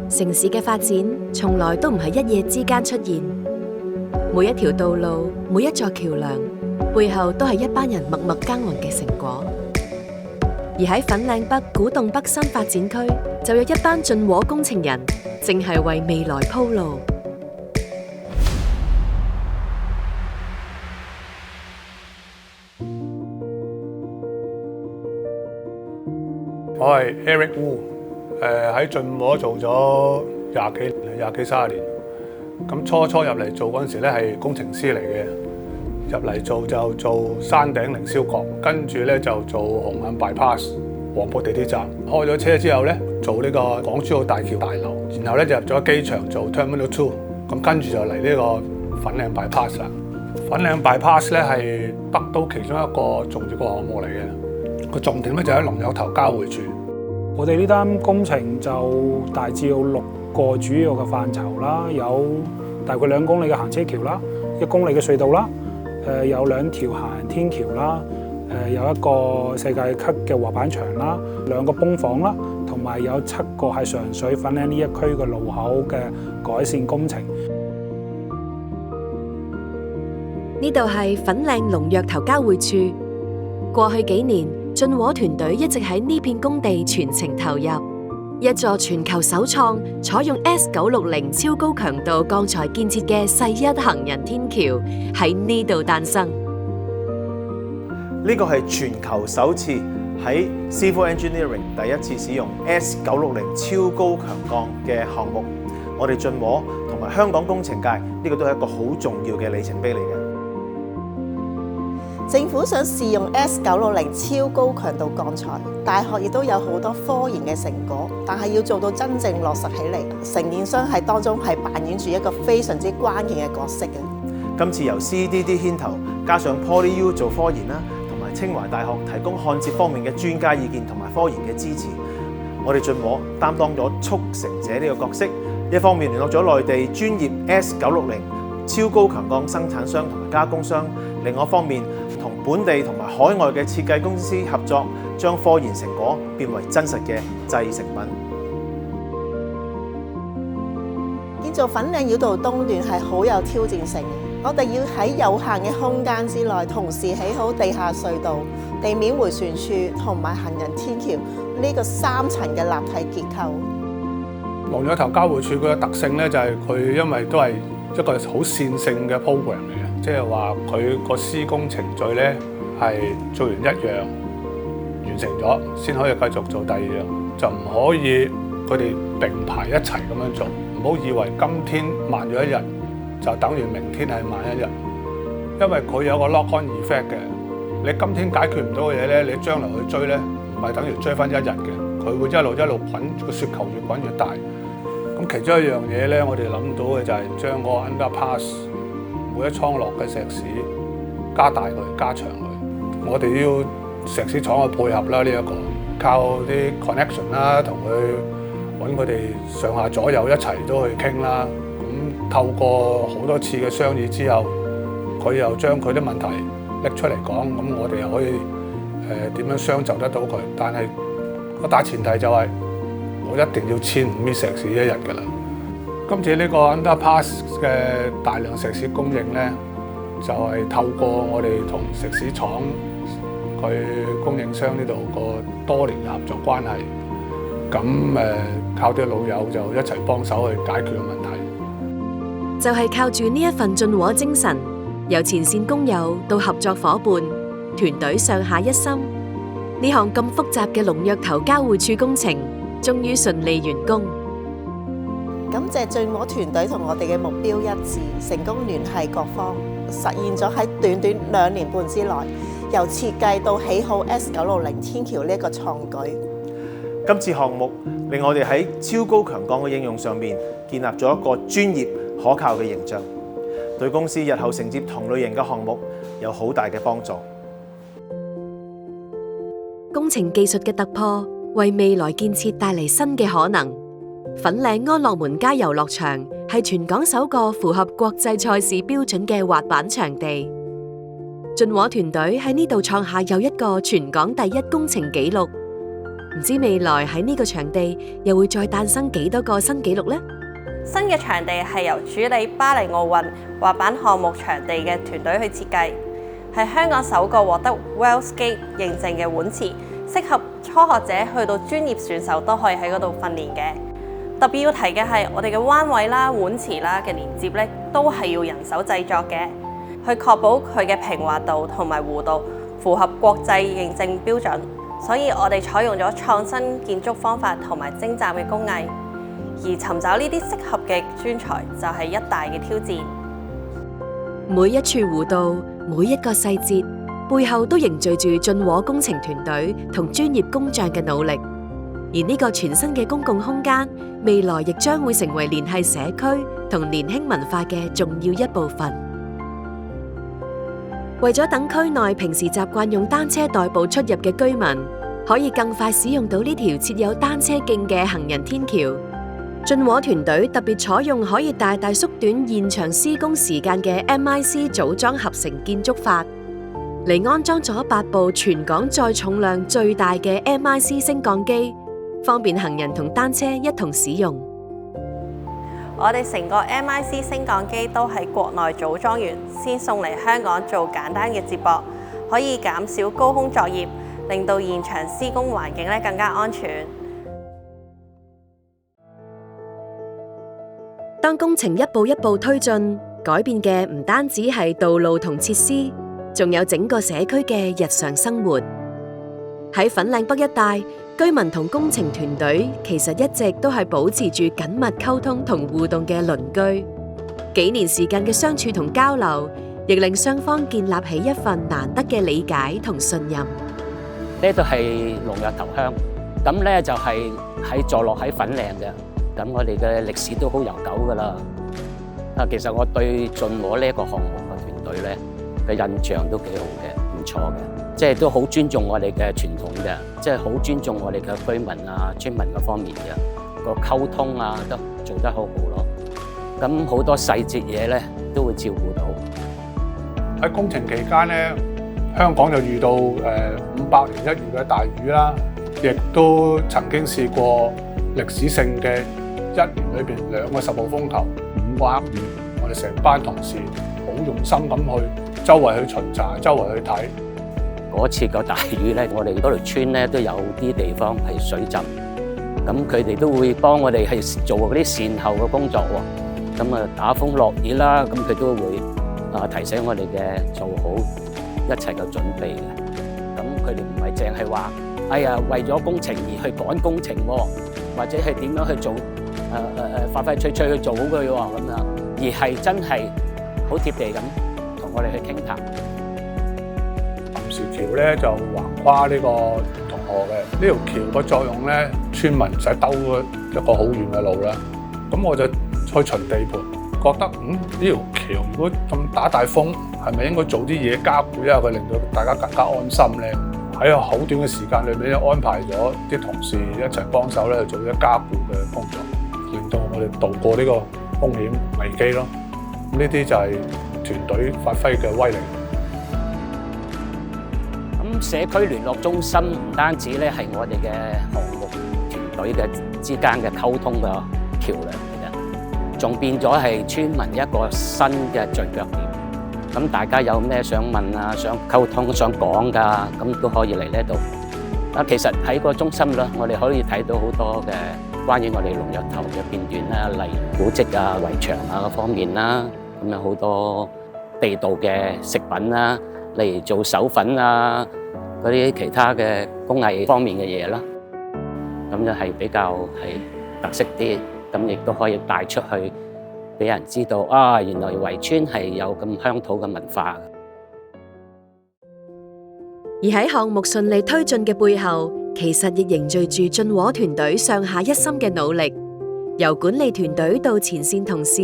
城市嘅發展從來都唔係一夜之間出現，每一條道路、每一座橋樑，背後都係一班人默默耕耘嘅成果。而喺粉嶺北古洞北新發展區，就有一班進和工程人，正係為未來鋪路。我係 Eric Wu， 喺進和做咗廿幾30年。咁初入嚟做嗰陣時咧係工程師嚟嘅，入嚟做就做山頂凌霄閣，跟住咧就做紅磡 bypass 黃埔地鐵站。開咗車之後咧做呢個港珠澳大橋大樓，然後咧就入咗機場做 Terminal 2，咁跟住就嚟呢個粉嶺 bypass 啦。粉嶺 bypass 咧係北都其中一個重要個項目嚟嘅。個重點咧就喺龍躍頭交匯處。我哋呢單工程就大致有6個主要嘅範疇啦，有大概2公里嘅行車橋啦，1公里嘅隧道啦，有2條行人天橋啦，有一個世界級嘅滑板場啦，2個泵房啦，同埋有7個係上水粉嶺呢一區嘅路口嘅改善工程。呢度係粉嶺龍躍頭交匯處。過去幾年，進和團隊一直喺呢片工地全程投入，一座全球首創採用 S960超高強度鋼材建設嘅世一行人天橋喺呢度誕生。呢個係全球首次喺 Civil Engineering 第一次使用 S960超高強鋼嘅項目。我哋進和同埋香港工程界呢個都係一個好重要嘅里程碑嚟嘅。政府想試用 S960超高強度鋼材，大學亦都有好多科研嘅成果，但係要做到真正落實起嚟，承建商喺當中係扮演住一個非常之關鍵嘅角色嘅。今次由 CDD 牽頭，加上 PolyU 做科研啦，同埋清華大學提供焊接方面嘅專家意見同埋科研嘅支持，我哋進和擔當咗促成者呢個角色。一方面聯絡咗內地專業 S960超高強鋼生產商同埋加工商，另外一方面同本地同埋海外嘅設計公司合作，將科研成果變為真實嘅製成品。建造粉嶺繞道東段係好有挑戰性，我哋要喺有限嘅空間之內，同時起好地下隧道、地面迴旋處同埋行人天橋呢個3層嘅立體結構。龍躍頭交匯處佢嘅特性咧就係佢因為都係一個好線性嘅 program 嚟嘅，即係話佢個施工程序咧係做完一樣完成咗，先可以繼續做第二樣，就唔可以佢哋並排一齊咁樣做。唔好以為今天慢咗1日，就等於明天係慢1日，因為佢有個 lock-on effect 嘅。你今天解決唔到嘅嘢咧，你將來去追咧，唔係等於追翻1日嘅，佢會一路滾，個雪球越滾越大。咁其中一樣嘢咧，我哋諗到嘅就係將個 underpass 每一倉落嘅石屎加大佢、加長佢。我哋要石屎廠去配合啦，呢一個靠啲 connection 啦，同佢揾佢哋上下左右一齊都去傾啦。咁透過好多次嘅商議之後，佢又將佢啲問題拎出嚟講，咁我哋又可以點樣相就得到佢。但係個大前提就係我一定要15米石屎一日㗎啦。今次呢個 underpass 嘅大量石屎供應咧，就係透過我哋同石屎廠佢供應商呢度個多年嘅合作關係，咁靠啲老友就一齊幫手去解決個問題。就係靠住呢一份進和精神，由前線工友到合作夥伴，團隊上下一心，呢項咁複雜嘅龍躍頭交匯處工程終於順利完工。感謝進和團隊同我哋嘅目標一致，成功聯繫各方，實現咗喺短短2年半之內，由設計到起好 S960天橋呢一個創舉。今次項目令我哋喺超高強鋼嘅應用上面建立咗一個專業可靠嘅形象，對公司日後承接同類型嘅項目有好大嘅幫助。工程技術嘅突破，為未來建設帶嚟新嘅可能。粉嶺安樂門街遊樂場係全港首個符合國際賽事標準嘅滑板場地。進和團隊喺呢度創下又一個全港第一工程紀錄。唔知未來喺呢個場地又會再誕生幾多個新紀錄呢？新嘅場地係由主理巴黎奧運滑板項目場地嘅團隊去設計，係香港首個獲得 WellSkate 認證嘅碗池，適合初學者去到專業選手都可以喺嗰度訓練嘅。特別要提嘅係，我哋嘅彎位啦、碗池啦嘅連接咧，都係要人手製作嘅，去確保佢嘅平滑度同埋弧度符合國際認證標準。所以我哋採用咗創新建築方法同埋精湛嘅工藝。而尋找呢啲適合嘅專才就係一大嘅挑戰。每一處弧度、每一個細節背後都凝聚住進和工程團隊同專業工匠嘅努力。而呢個全新嘅公共空間，未來亦將會成為聯繫社區同年輕文化嘅重要一部分。為咗等區內平時習慣用單車代步出入嘅居民，可以更快使用到呢條設有單車徑嘅行人天橋，進和團隊特別採用可以大大縮短現場施工時間嘅 MIC 組裝合成建築法，嚟安裝咗8部全港載重量最大嘅 MIC 升降機，方便行人同單車一同使用。我哋成個 MIC 升降機都喺國內組裝完，先送嚟香港做簡單嘅接駁，可以減少高空作業，令到現場施工環境更加安全。當工程一步一步推進，改變嘅唔單止係道路同設施，仲有整個社區嘅日常生活。喺粉嶺北一帶，居民同工程團隊其實一直都係保持住緊密溝通同互動嘅鄰居。幾年時間嘅相處同交流，亦令雙方建立起一份難得嘅理解同信任。呢度係龍躍頭鄉，咁咧就係坐落喺粉嶺嘅。咁我哋嘅歷史都好悠久㗎啦。其實我對進和呢一個項目嘅團隊咧嘅印象都幾好嘅，唔錯嘅，即係都好尊重我哋嘅傳統嘅，即係好尊重我哋嘅居民啊、村民嗰方面嘅個溝通啊，都做得好好咯。咁好多細節嘢咧都會照顧到。喺工程期間咧，香港就遇到500年一遇嘅大雨啦，亦都曾經試過歷史性嘅1年裏邊2個10號風球、5個黑雨，我哋成班同事好用心咁去周圍去巡查、周圍去睇。嗰次個大雨咧，我哋嗰條村咧都有啲地方係水浸，咁佢哋都會幫我哋係做嗰啲善後嘅工作喎。咁啊打風落雨啦，咁佢都會提醒我哋嘅做好一切嘅準備嘅。咁佢哋唔係淨係話，哎呀為咗工程而去趕工程喎，或者係點樣去做快快脆脆去做好佢喎咁樣，而係真係好貼地咁同我哋去傾談。臨時橋咧就橫跨呢個同河嘅，呢條橋個作用咧，村民唔使兜一個好遠嘅路啦。咁我就去巡地盤，覺得呢條橋如果咁打大風，係咪應該做啲嘢加固，因為佢令到大家更加安心咧？喺個好短嘅時間裏面，安排咗啲同事一齊幫手咧，去做啲加固嘅工作，令到我哋渡過呢個風險危機咯。咁呢啲就係團隊發揮嘅威力。咁社區聯絡中心唔單止咧係我哋嘅項目團隊嘅之間嘅溝通嘅橋梁嚟嘅，仲變咗係村民一個新嘅聚腳點。咁大家有咩想問啊、想溝通、想講㗎，咁都可以嚟呢度。其實喺個中心啦，我哋可以睇到好多嘅關於我哋龍躍頭嘅片段啦，例如古蹟啊、圍牆啊嗰方面啦，咁有好多地道嘅食品啦，例如做手粉啊，嗰啲其他嘅工藝方面嘅嘢啦，咁就係比較係特色啲，咁亦都可以帶出去。俾人知道啊，原來圍村係有咁鄉土嘅文化。而喺項目順利推進嘅背後，其實亦凝聚住進和團隊上下一心嘅努力。由管理團隊到前線同事，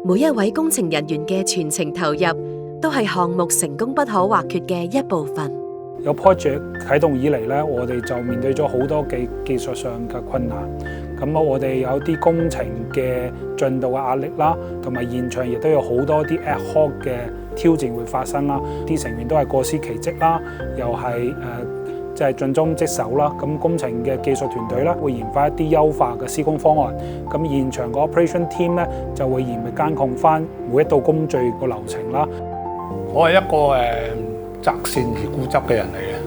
每一位工程人員嘅全程投入，都係項目成功不可或缺嘅一部分。有 project 啟動以嚟咧，我哋就面對咗好多技術上嘅困難。咁我哋有啲工程嘅進度嘅壓力啦，同埋現場亦都有好多啲 ad hoc 嘅挑戰會發生啦。啲成員都係過失其職啦，又係就係盡忠職守啦。咁工程嘅技術團隊啦，會研發一啲優化嘅施工方案。咁現場個 operation team 咧就會嚴密監控翻每一道工序個流程啦。我係一個擇善而固執嘅人嚟嘅。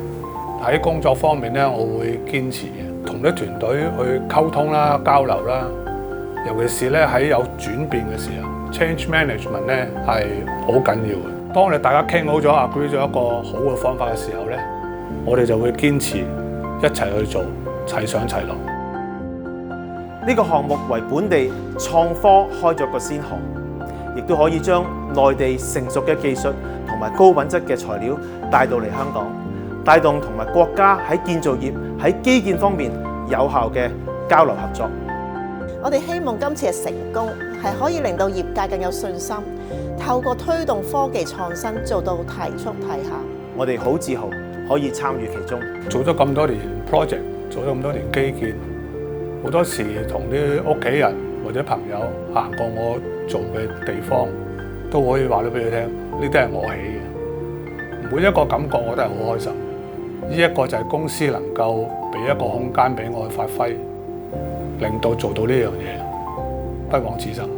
喺工作方面咧，我會堅持嘅，同啲團隊去溝通啦、交流啦。尤其是咧喺有轉變嘅時候 ，change management 咧係好緊要嘅。當你大家傾好咗、agree 咗一個好嘅方法嘅時候咧，我哋就會堅持一齊去做，齊上齊落。呢個項目為本地創科開咗個先河，亦都可以將內地成熟嘅技術同埋高品質嘅材料帶到嚟香港，帶動同埋國家喺建造業喺基建方面有效嘅交流合作。我哋希望今次嘅成功係可以令到業界更有信心，透過推動科技創新做到提速提效。我哋好自豪可以參與其中。做咗咁多年 project， 做咗咁多年基建，好多時同啲屋企人或者朋友行過我做嘅地方，都可以話到俾佢聽，呢啲係我起嘅。每一個感覺我都係好開心。呢一個就係公司能夠俾一個空間俾我去發揮，令到做到呢樣嘢，不枉此生。